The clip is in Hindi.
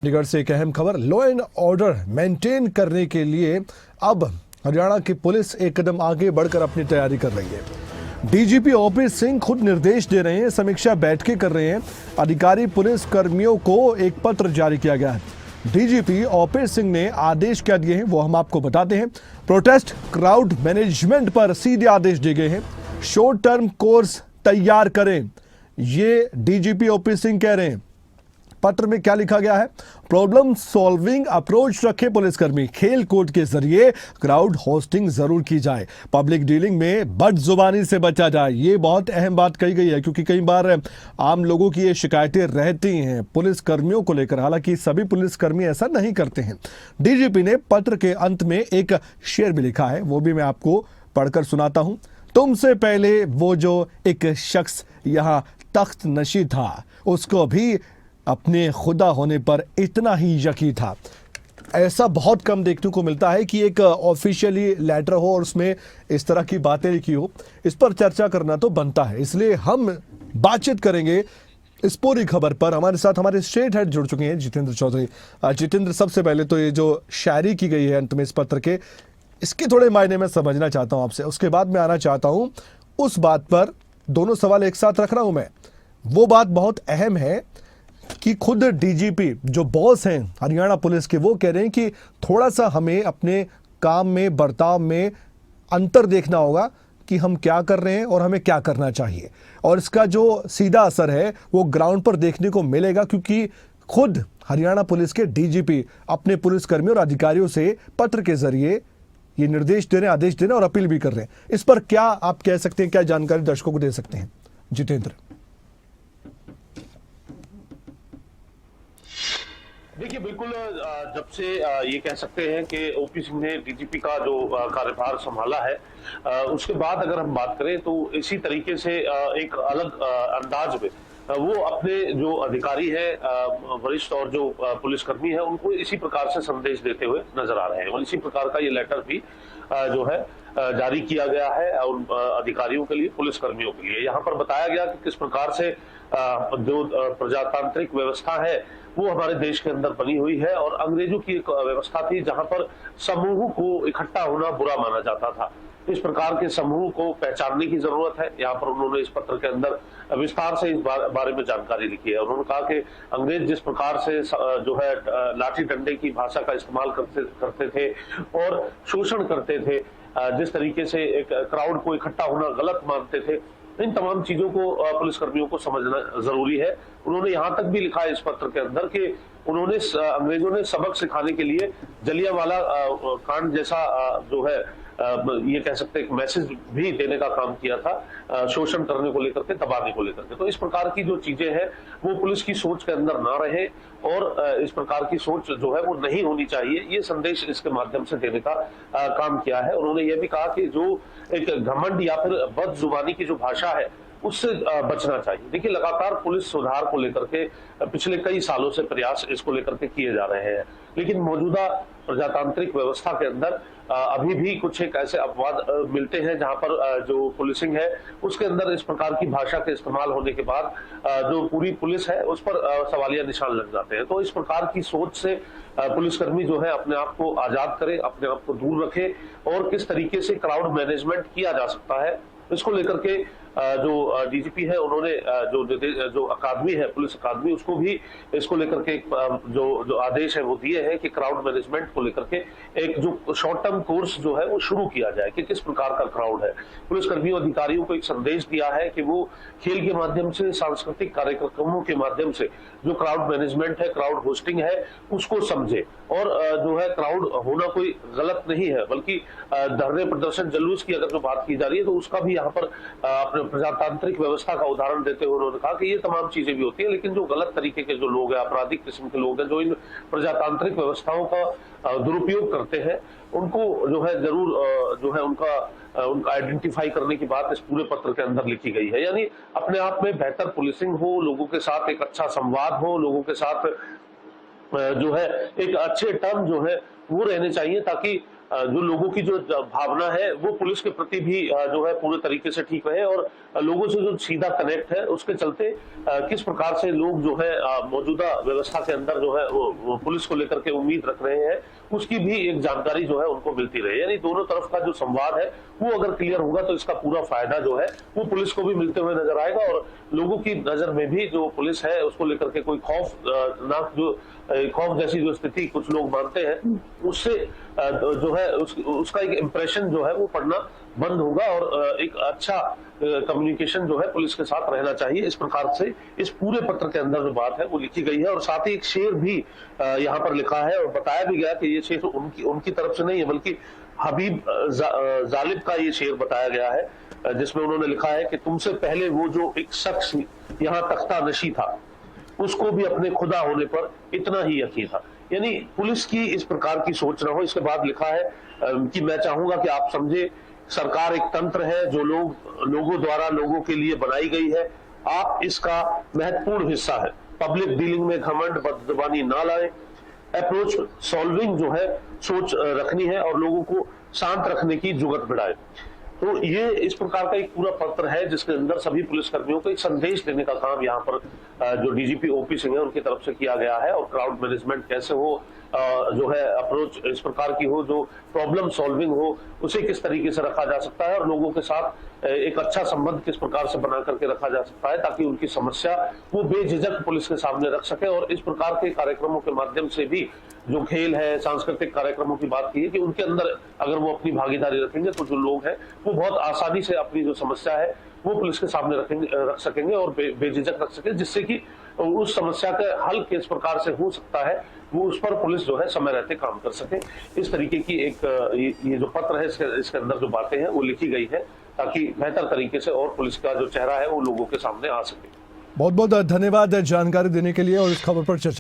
चंडीगढ़ से एक अहम खबर, लॉ एंड ऑर्डर मेंटेन करने के लिए अब हरियाणा की पुलिस एक कदम आगे बढ़कर अपनी तैयारी कर रही है। डीजीपी ओपी सिंह खुद निर्देश दे रहे हैं, समीक्षा बैठकें कर रहे हैं। अधिकारी पुलिस कर्मियों को एक पत्र जारी किया गया है। डीजीपी ओपी सिंह ने आदेश क्या दिए हैं वो हम आपको बताते हैं। प्रोटेस्ट क्राउड मैनेजमेंट पर सीधे आदेश दिए गए हैं। शॉर्ट टर्म कोर्स तैयार करें, ये डीजीपी ओपी सिंह कह रहे हैं। पत्र में क्या लिखा गया है? प्रॉब्लम सॉल्विंग अप्रोच रखे पुलिसकर्मी, खेल कूद के जरिए क्राउड होस्टिंग जरूर की जाए, पब्लिक डीलिंग में बदजुबानी से बचा जाए। ये बहुत अहम बात कही गई है क्योंकि कई बार आम लोगों की ये शिकायतें रहती हैं पुलिसकर्मियों को लेकर। हालांकि सभी पुलिसकर्मी ऐसा नहीं करते हैं। डीजीपी ने पत्र के अंत में एक शेर भी लिखा है, वो भी मैं आपको पढ़कर सुनाता हूं। तुमसे पहले वो जो एक शख्स यहाँ तख्त नशी था, उसको भी अपने खुदा होने पर इतना ही यकीन था। ऐसा बहुत कम देखने को मिलता है कि एक ऑफिशियली लेटर हो और उसमें इस तरह की बातें लिखी हो। इस पर चर्चा करना तो बनता है, इसलिए हम बातचीत करेंगे इस पूरी खबर पर। हमारे साथ हमारे स्टेट हेड जुड़ चुके हैं, जितेंद्र चौधरी। जितेंद्र, सबसे पहले तो ये जो शायरी की गई है अंत में इस पत्र के, इसके थोड़े मायने में समझना चाहता हूं आपसे। उसके बाद मैं आना चाहता हूं उस बात पर, दोनों सवाल एक साथ रख रहा हूं मैं। वो बात बहुत अहम है कि खुद डीजीपी जो बॉस हैं हरियाणा पुलिस के, वो कह रहे हैं कि थोड़ा सा हमें अपने काम में, बर्ताव में अंतर देखना होगा कि हम क्या कर रहे हैं और हमें क्या करना चाहिए। और इसका जो सीधा असर है वो ग्राउंड पर देखने को मिलेगा, क्योंकि खुद हरियाणा पुलिस के डीजीपी अपने पुलिसकर्मियों और अधिकारियों से पत्र के जरिए ये निर्देश दे रहे हैं, आदेश दे रहे हैं और अपील भी कर रहे हैं। इस पर क्या आप कह सकते हैं, क्या जानकारी दर्शकों को दे सकते हैं जितेंद्र? देखिए, बिल्कुल जब से ये कह सकते हैं कि ओपी सिंह ने डीजीपी का जो कार्यभार संभाला है, उसके बाद अगर हम बात करें तो इसी तरीके से एक अलग अंदाज में वो अपने जो अधिकारी है, वरिष्ठ और जो पुलिसकर्मी है, उनको इसी प्रकार से संदेश देते हुए नजर आ रहे हैं। और इसी प्रकार का ये लेटर भी जो है जारी किया गया है उन अधिकारियों के लिए, पुलिसकर्मियों के लिए। यहाँ पर बताया गया कि किस प्रकार से जो प्रजातांत्रिक व्यवस्था है वो हमारे देश के अंदर बनी हुई है, और अंग्रेजों की एक व्यवस्था थी जहां पर समूह को इकट्ठा होना बुरा माना जाता था। इस प्रकार के समूह को पहचानने की जरूरत है। यहाँ पर उन्होंने इस पत्र के अंदर विस्तार से इस बारे में जानकारी लिखी है। उन्होंने कहा कि अंग्रेज जिस प्रकार से जो है लाठी डंडे की भाषा का इस्तेमाल करते थे और शोषण करते थे, जिस तरीके से एक क्राउड को इकट्ठा होना गलत मानते थे, इन तमाम चीजों को पुलिसकर्मियों को समझना जरूरी है। उन्होंने यहाँ तक भी लिखा है इस पत्र के अंदर कि उन्होंने अंग्रेजों ने सबक सिखाने के लिए जलियांवाला कांड जैसा जो है ये कह सकते हैं मैसेज भी देने का काम किया था, शोषण करने को लेकर के, दबाने को लेकर के। तो इस प्रकार की जो चीजें हैं वो पुलिस की सोच के अंदर ना रहे, और इस प्रकार की सोच जो है वो नहीं होनी चाहिए, ये संदेश इसके माध्यम से देने का काम किया है। उन्होंने ये भी कहा कि जो एक घमंड या फिर बदजुबानी की जो भाषा है उससे बचना चाहिए। देखिए, लगातार पुलिस सुधार को लेकर के पिछले कई सालों से प्रयास इसको लेकर के किए जा रहे हैं, लेकिन मौजूदा प्रजातांत्रिक व्यवस्था के अंदर अभी भी कुछ एक ऐसे अपवाद मिलते हैं जहां पर जो पुलिसिंग है उसके अंदर इस प्रकार की भाषा के इस्तेमाल होने के बाद जो पूरी पुलिस है उस पर सवालिया निशान लग जाते हैं। तो इस प्रकार की सोच से पुलिसकर्मी जो है अपने आप को आजाद करे, अपने आप को दूर रखे, और किस तरीके से क्राउड मैनेजमेंट किया जा सकता है इसको लेकर के जो डीजीपी है उन्होंने जो अकादमी है, पुलिस अकादमी, उसको भी इसको लेकर के जो आदेश है वो दिए हैं कि क्राउड मैनेजमेंट को लेकर के एक जो शॉर्ट टर्म कोर्स जो है वो शुरू किया जाए कि किस प्रकार का क्राउड है। पुलिसकर्मियों अधिकारियों को एक संदेश दिया है कि वो खेल के माध्यम से, सांस्कृतिक कार्यक्रमों के माध्यम से जो क्राउड मैनेजमेंट है, क्राउड होस्टिंग है, उसको समझे। और जो है क्राउड होना कोई गलत नहीं है, बल्कि धरने, प्रदर्शन, जुलूस की अगर जो बात की जा रही है तो उसका भी यहाँ पर अपने प्रजातांत्रिक व्यवस्था का उदाहरण देते हुए उन्होंने कहा कि ये तमाम चीजें भी होती है, लेकिन जो गलत तरीके के जो लोग हैं, आपराधिक किस्म के लोग हैं, जो इन प्रजातांत्रिक व्यवस्थाओं का दुरुपयोग करते हैं, उनको जो है जरूर जो है उनका आइडेंटिफाई करने की बात इस पूरे पत्र के अंदर लिखी गई है। यानी अपने आप में बेहतर पुलिसिंग हो, लोगों के साथ एक अच्छा संवाद हो, लोगों के साथ जो है एक अच्छे टर्म जो है वो रहने चाहिए, ताकि जो लोगों की जो भावना है वो पुलिस के प्रति भी जो है पूरे तरीके से ठीक रहे, और लोगों से जो सीधा कनेक्ट है उसके चलते किस प्रकार से लोग जो है मौजूदा व्यवस्था के अंदर जो है वो पुलिस को लेकर के उम्मीद रख रहे हैं, उसकी भी एक जानकारी जो है उनको मिलती रहे। यानी दोनों तरफ का जो संवाद है वो अगर क्लियर होगा तो इसका पूरा फायदा जो है वो पुलिस को भी मिलते हुए नजर आएगा, और लोगों की नजर में भी जो पुलिस है उसको लेकर के कोई खौफ जैसी जो स्थिति कुछ लोग मानते हैं, उससे जो है उसका एक इम्प्रेशन जो है वो पड़ना बंद होगा, और एक अच्छा कम्युनिकेशन जो है पुलिस के साथ रहना चाहिए। इस प्रकार से इस पूरे पत्र के अंदर जो बात है वो लिखी गई है, और साथ ही एक शेर भी यहाँ पर लिखा है और बताया भी गया कि ये शेर उनकी तरफ से नहीं है, बल्कि हबीब जालिब का ये शेर बताया गया है, जिसमें उन्होंने लिखा है कि तुमसे पहले वो जो एक शख्स यहाँ तख्ता नशी था, उसको भी अपने खुदा होने पर इतना ही यकीन था। यानी पुलिस की इस प्रकार की सोच ना हो। इसके बाद लिखा है कि मैं चाहूंगा कि आप समझे, सरकार एक तंत्र है जो लोगों द्वारा लोगों के लिए बनाई गई है, आप इसका महत्वपूर्ण हिस्सा है। पब्लिक डीलिंग में घमंड बदजुबानी ना लाए, अप्रोच सॉल्विंग जो है सोच रखनी है, और लोगों को शांत रखने की जुगत बढ़ाए। तो ये इस प्रकार का एक पूरा पत्र है जिसके अंदर सभी पुलिसकर्मियों को एक संदेश देने का काम यहाँ पर जो डीजीपी ओपी सिंह है उनकी तरफ से किया गया है, और क्राउड मैनेजमेंट कैसे हो, जो है अप्रोच इस प्रकार की हो, जो प्रॉब्लम सॉल्विंग हो, उसे किस तरीके से रखा जा सकता है, और लोगों के साथ एक अच्छा संबंध किस प्रकार से बना करके रखा जा सकता है ताकि उनकी समस्या वो बेझिझक पुलिस के सामने रख सके। और इस प्रकार के कार्यक्रमों के माध्यम से भी जो खेल है, सांस्कृतिक कार्यक्रमों की बात की है कि उनके अंदर अगर वो अपनी भागीदारी रखेंगे तो जो लोग हैं वो बहुत आसानी से अपनी जो समस्या है वो पुलिस के सामने रख सकेंगे और बेझिझक रख सकेंगे, जिससे कि उस समस्या का हल किस प्रकार से हो सकता है वो उस पर पुलिस जो है समय रहते काम कर सके। इस तरीके की एक ये जो पत्र है इसके अंदर जो बातें हैं वो लिखी गई है ताकि बेहतर तरीके से और पुलिस का जो चेहरा है वो लोगों के सामने आ सके। बहुत बहुत धन्यवाद जानकारी देने के लिए और इस खबर पर चर्चा